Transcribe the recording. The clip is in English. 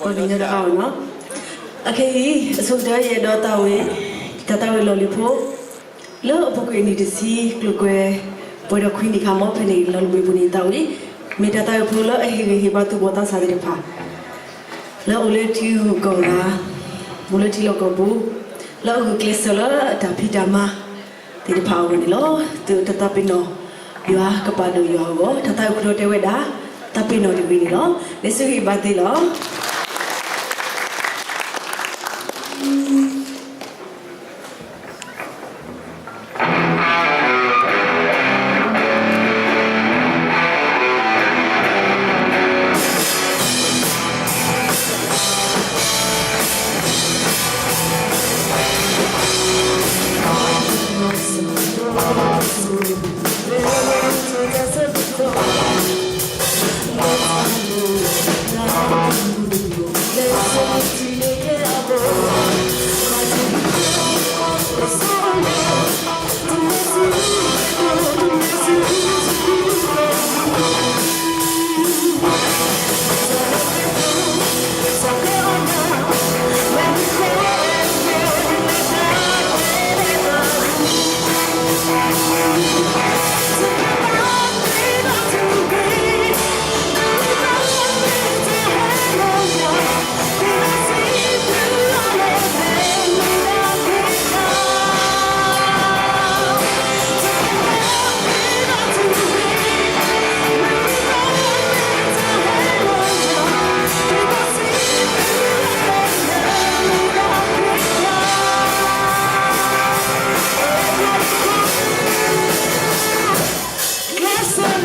Pagina da no. Okay, so there ye dota we tata we lolipo. Lo poco ini disi klukwe podo quindi kamo peni lolwe buni tawi. Me tata we pulo hiba tu bota sadire pa. Lo ule tiu gola. Mule ti lo gobu. Lo klesala tapidama. Tiri pa we lo tu tata pino. Yua kapado yua tata we te we da. Tapi no di bini lo. Lesu hiba ti lo. Let's